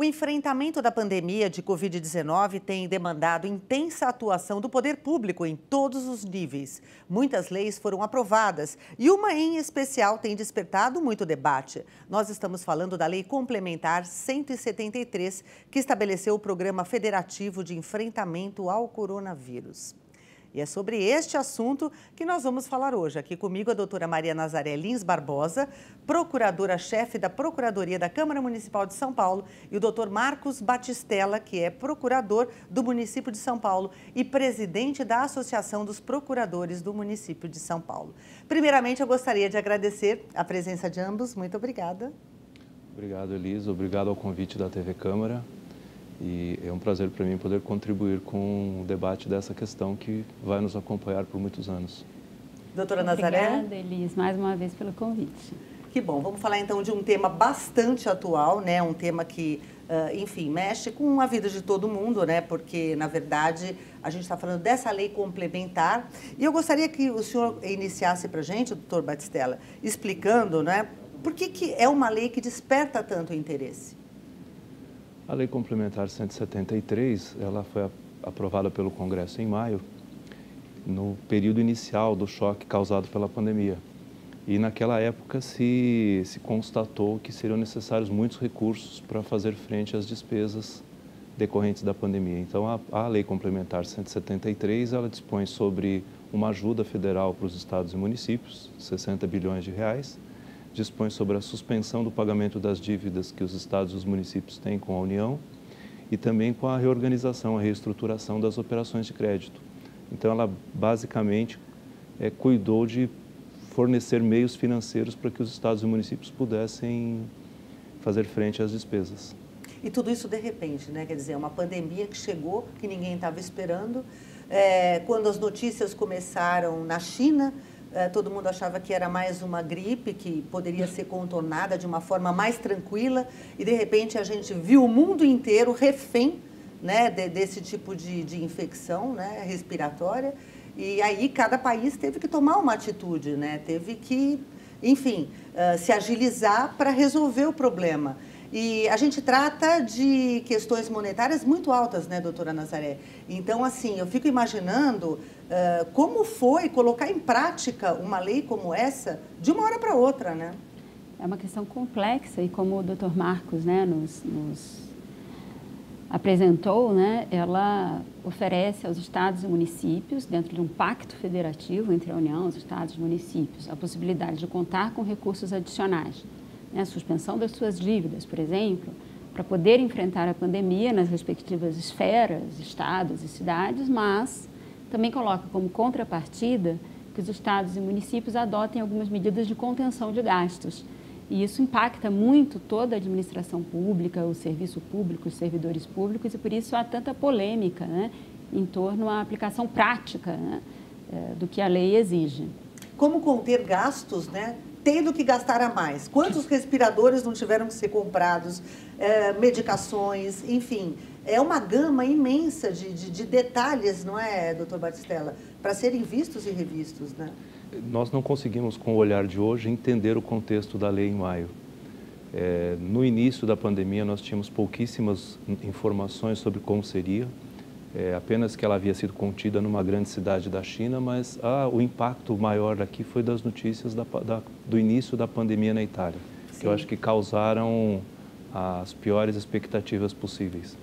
enfrentamento da pandemia de Covid-19 tem demandado intensa atuação do poder público em todos os níveis. Muitas leis foram aprovadas e uma em especial tem despertado muito debate. Nós estamos falando da Lei Complementar 173, que estabeleceu o Programa Federativo de Enfrentamento ao Coronavírus. E é sobre este assunto que nós vamos falar hoje. Aqui comigo a doutora Maria Nazaré Lins Barbosa, procuradora-chefe da Procuradoria da Câmara Municipal de São Paulo, e o doutor Marcos Batistella, que é procurador do município de São Paulo e presidente da Associação dos Procuradores do município de São Paulo. Primeiramente, eu gostaria de agradecer a presença de ambos. Muito obrigada. Obrigado, Elisa. Obrigado ao convite da TV Câmara. E é um prazer para mim poder contribuir com o debate dessa questão que vai nos acompanhar por muitos anos. Doutora Nazaré. Obrigada, Elis, mais uma vez pelo convite. Que bom. Vamos falar então de um tema bastante atual, né? Um tema que, enfim, mexe com a vida de todo mundo, né? Porque, na verdade, a gente está falando dessa lei complementar. E eu gostaria que o senhor iniciasse para a gente, doutor Batistella, explicando, né? Por que é uma lei que desperta tanto interesse? A Lei Complementar 173, ela foi aprovada pelo Congresso em maio, no período inicial do choque causado pela pandemia. E naquela época se constatou que seriam necessários muitos recursos para fazer frente às despesas decorrentes da pandemia. Então, a Lei Complementar 173, ela dispõe sobre uma ajuda federal para os estados e municípios, 60 bilhões de reais, dispõe sobre a suspensão do pagamento das dívidas que os estados e os municípios têm com a União e também com a reorganização, a reestruturação das operações de crédito. Então, ela basicamente cuidou de fornecer meios financeiros para que os estados e municípios pudessem fazer frente às despesas. E tudo isso de repente, né? Quer dizer, uma pandemia que chegou, que ninguém estava esperando. Quando as notícias começaram na China, todo mundo achava que era mais uma gripe que poderia ser contornada de uma forma mais tranquila e, de repente, a gente viu o mundo inteiro refém, né, desse tipo de infecção, né, respiratória. E aí cada país teve que tomar uma atitude, né, teve que, enfim, se agilizar para resolver o problema. E a gente trata de questões monetárias muito altas, né, doutora Nazaré? Então, assim, eu fico imaginando como foi colocar em prática uma lei como essa de uma hora para outra, né? É uma questão complexa e como o doutor Marcos, né, nos apresentou, né, ela oferece aos estados e municípios, dentro de um pacto federativo entre a União, os estados e municípios, a possibilidade de contar com recursos adicionais. A suspensão das suas dívidas, por exemplo, para poder enfrentar a pandemia nas respectivas esferas, estados e cidades, mas também coloca como contrapartida que os estados e municípios adotem algumas medidas de contenção de gastos. E isso impacta muito toda a administração pública, o serviço público, os servidores públicos, e por isso há tanta polêmica, né, em torno à aplicação prática, né, do que a lei exige. Como conter gastos, né? Tendo que gastar a mais. Quantos respiradores não tiveram que ser comprados, medicações, enfim. É uma gama imensa de detalhes, não é, doutor Batistella, para serem vistos e revistos, né? Nós não conseguimos, com o olhar de hoje, entender o contexto da lei em maio. No início da pandemia, nós tínhamos pouquíssimas informações sobre como seria. Apenas que ela havia sido contida numa grande cidade da China, mas o impacto maior aqui foi das notícias do início da pandemia na Itália, que eu acho que causaram as piores expectativas possíveis.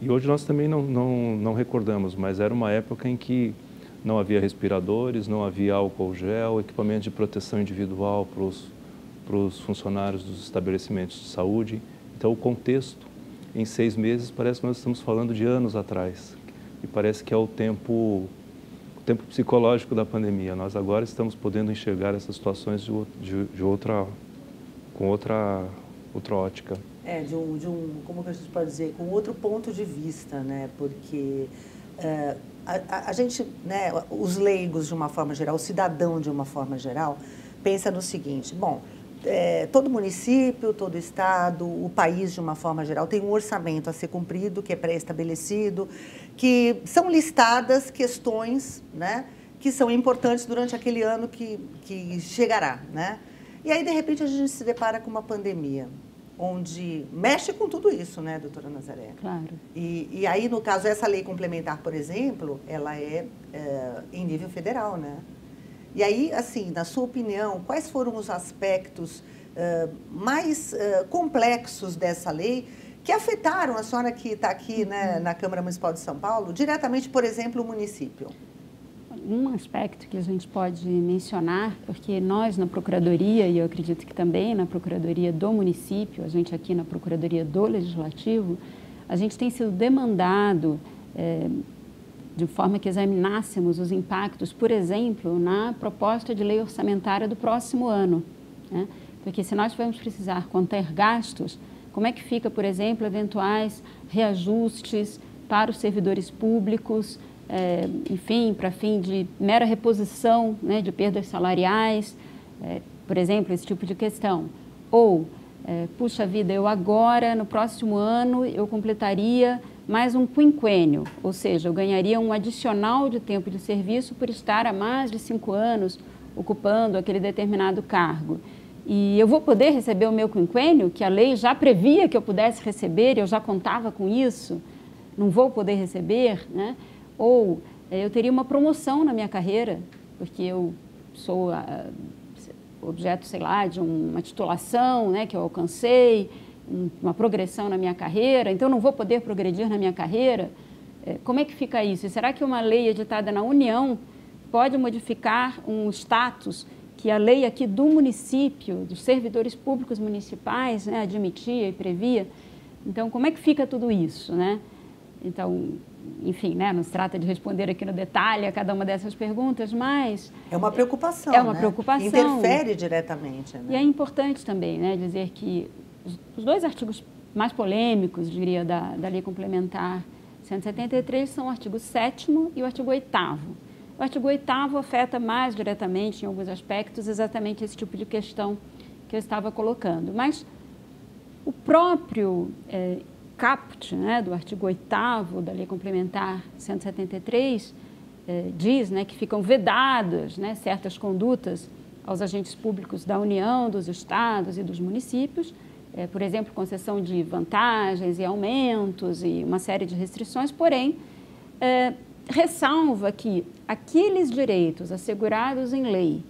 E hoje nós também não recordamos, mas era uma época em que não havia respiradores, não havia álcool gel, equipamento de proteção individual para os funcionários dos estabelecimentos de saúde. Então, o contexto, em 6 meses, parece que nós estamos falando de anos atrás. E parece que é o tempo psicológico da pandemia. Nós agora estamos podendo enxergar essas situações com outra ótica. Como que a gente pode dizer, com outro ponto de vista, né? Porque a gente, né, os leigos de uma forma geral, o cidadão de uma forma geral, pensa no seguinte: bom, todo município, todo estado, o país de uma forma geral tem um orçamento a ser cumprido, que é pré-estabelecido, que são listadas questões, né, que são importantes durante aquele ano que chegará, né? E aí, de repente, a gente se depara com uma pandemia. onde mexe com tudo isso, né, doutora Nazaré? Claro. E aí, no caso, essa lei complementar, por exemplo, ela é em nível federal, né? E aí, assim, na sua opinião, quais foram os aspectos mais complexos dessa lei que afetaram a senhora que está aqui, né, na Câmara Municipal de São Paulo, diretamente, por exemplo, o município? Um aspecto que a gente pode mencionar, porque nós na Procuradoria, e eu acredito que também na Procuradoria do município, a gente aqui na Procuradoria do Legislativo, a gente tem sido demandado de forma que examinássemos os impactos, por exemplo, na proposta de lei orçamentária do próximo ano, né? Porque se nós formos precisar conter gastos, como é que fica, por exemplo, eventuais reajustes para os servidores públicos, enfim, para fim de mera reposição, né, de perdas salariais, por exemplo, esse tipo de questão. Ou, puxa vida, eu agora, no próximo ano, eu completaria mais um quinquênio, ou seja, eu ganharia um adicional de tempo de serviço por estar há mais de 5 anos ocupando aquele determinado cargo. E eu vou poder receber o meu quinquênio, que a lei já previa que eu pudesse receber, eu já contava com isso, não vou poder receber, né? Ou eu teria uma promoção na minha carreira, porque eu sou objeto, sei lá, de uma titulação, né, que eu alcancei, uma progressão na minha carreira, então não vou poder progredir na minha carreira. Como é que fica isso? E será que uma lei editada na União pode modificar um status que a lei aqui do município, dos servidores públicos municipais, né, admitia e previa? Então, como é que fica tudo isso, né? Então, enfim, né, não se trata de responder aqui no detalhe a cada uma dessas perguntas, mas... É uma preocupação, É uma né? preocupação. Interfere diretamente, né? E é importante também, né, dizer que os 2 artigos mais polêmicos, diria, da Lei Complementar 173 são o artigo 7º e o artigo 8º. O artigo 8º afeta mais diretamente, em alguns aspectos, exatamente esse tipo de questão que eu estava colocando. Mas o próprio caput, né, do artigo 8º da Lei Complementar 173 diz, né, que ficam vedadas, né, certas condutas aos agentes públicos da União, dos estados e dos municípios, por exemplo, concessão de vantagens e aumentos e uma série de restrições, porém, ressalva que aqueles direitos assegurados em lei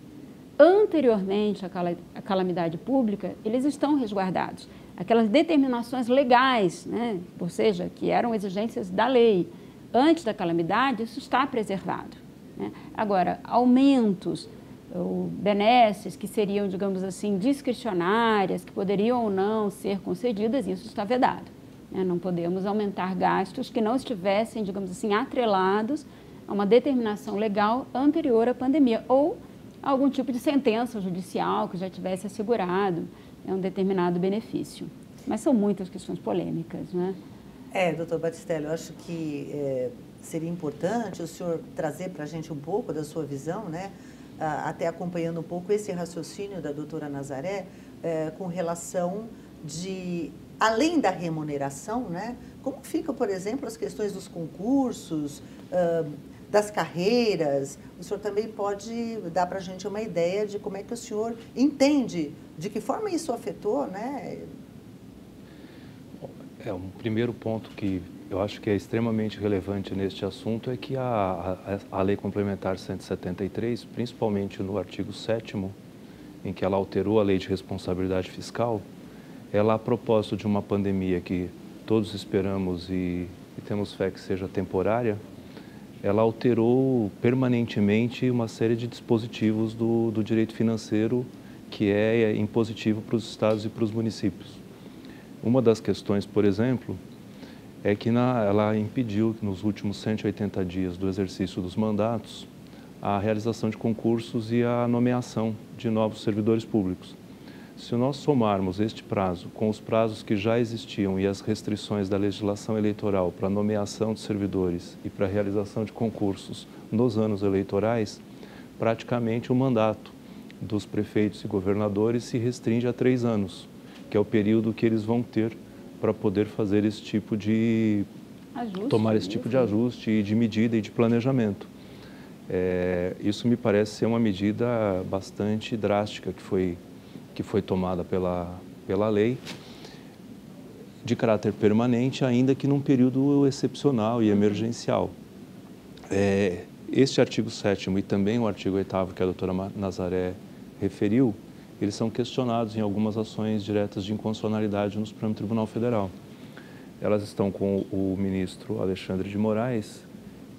anteriormente à calamidade pública, eles estão resguardados. Aquelas determinações legais, né, ou seja, que eram exigências da lei antes da calamidade, isso está preservado, né? Agora, aumentos ou benesses que seriam, digamos assim, discricionárias, que poderiam ou não ser concedidas, isso está vedado, né? Não podemos aumentar gastos que não estivessem, digamos assim, atrelados a uma determinação legal anterior à pandemia ou a algum tipo de sentença judicial que já tivesse assegurado um determinado benefício. Mas são muitas questões polêmicas, né? Doutor Batistelli, eu acho que seria importante o senhor trazer para a gente um pouco da sua visão, né? Até acompanhando um pouco esse raciocínio da doutora Nazaré, com relação de, além da remuneração, né? Como fica, por exemplo, as questões dos concursos, das carreiras? O senhor também pode dar para a gente uma ideia de como é que o senhor entende, de que forma isso afetou, né? Um primeiro ponto que eu acho que é extremamente relevante neste assunto é que a Lei Complementar 173, principalmente no artigo 7º, em que ela alterou a Lei de Responsabilidade Fiscal, ela, a propósito de uma pandemia que todos esperamos e temos fé que seja temporária, ela alterou permanentemente uma série de dispositivos do direito financeiro que é impositivo para os estados e para os municípios. Uma das questões, por exemplo, é que ela impediu que nos últimos 180 dias do exercício dos mandatos a realização de concursos e a nomeação de novos servidores públicos. Se nós somarmos este prazo com os prazos que já existiam e as restrições da legislação eleitoral para a nomeação de servidores e para a realização de concursos nos anos eleitorais, praticamente o mandato dos prefeitos e governadores se restringe a 3 anos, que é o período que eles vão ter para poder fazer esse tipo de... tomar esse tipo de ajuste e de medida e de planejamento. Isso me parece ser uma medida bastante drástica que foi tomada pela lei de caráter permanente, ainda que num período excepcional e emergencial. Este artigo 7º e também o artigo 8º que a doutora Nazaré referiu, eles são questionados em algumas ações diretas de inconstitucionalidade no Supremo Tribunal Federal. Elas estão com o ministro Alexandre de Moraes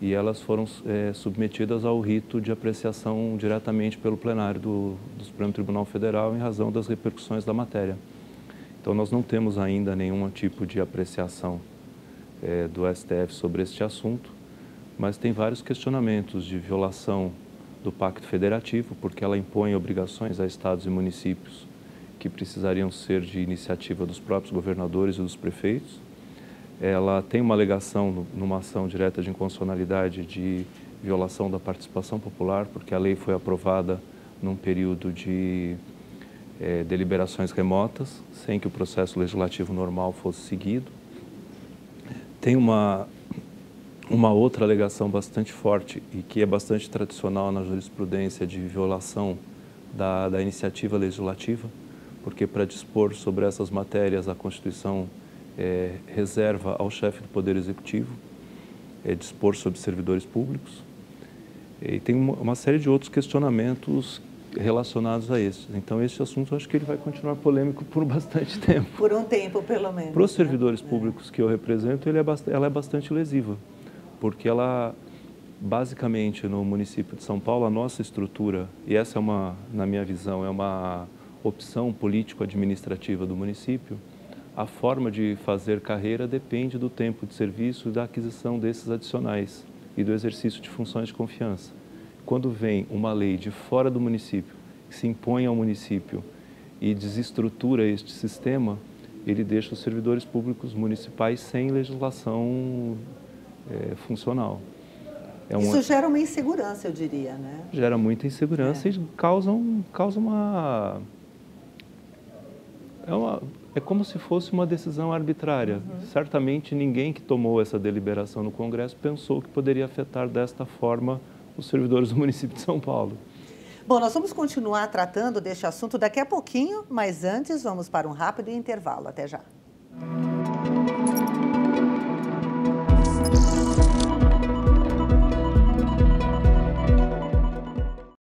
e elas foram submetidas ao rito de apreciação diretamente pelo plenário do Supremo Tribunal Federal em razão das repercussões da matéria. Então, nós não temos ainda nenhum tipo de apreciação do STF sobre este assunto, mas tem vários questionamentos de violação do Pacto Federativo, porque ela impõe obrigações a estados e municípios que precisariam ser de iniciativa dos próprios governadores e dos prefeitos. Ela tem uma alegação numa ação direta de inconstitucionalidade de violação da participação popular, porque a lei foi aprovada num período de deliberações remotas, sem que o processo legislativo normal fosse seguido. Tem uma outra alegação bastante forte e que é bastante tradicional na jurisprudência de violação da iniciativa legislativa, porque para dispor sobre essas matérias a Constituição reserva ao chefe do Poder Executivo dispor sobre servidores públicos. E tem uma série de outros questionamentos relacionados a esses. Então, esse assunto eu acho que ele vai continuar polêmico por bastante tempo. Por um tempo, pelo menos. Para os servidores públicos que eu represento, ela é bastante lesiva, porque ela, basicamente, no município de São Paulo, a nossa estrutura, e essa na minha visão, é uma opção político-administrativa do município, a forma de fazer carreira depende do tempo de serviço e da aquisição desses adicionais e do exercício de funções de confiança. Quando vem uma lei de fora do município, que se impõe ao município e desestrutura este sistema, ele deixa os servidores públicos municipais sem legislação funcional. Isso gera uma insegurança, eu diria, né? Gera muita insegurança e causa uma... É como se fosse uma decisão arbitrária. Certamente ninguém que tomou essa deliberação no Congresso pensou que poderia afetar desta forma os servidores do município de São Paulo. Bom, nós vamos continuar tratando deste assunto daqui a pouquinho, mas antes vamos para um rápido intervalo. Até já.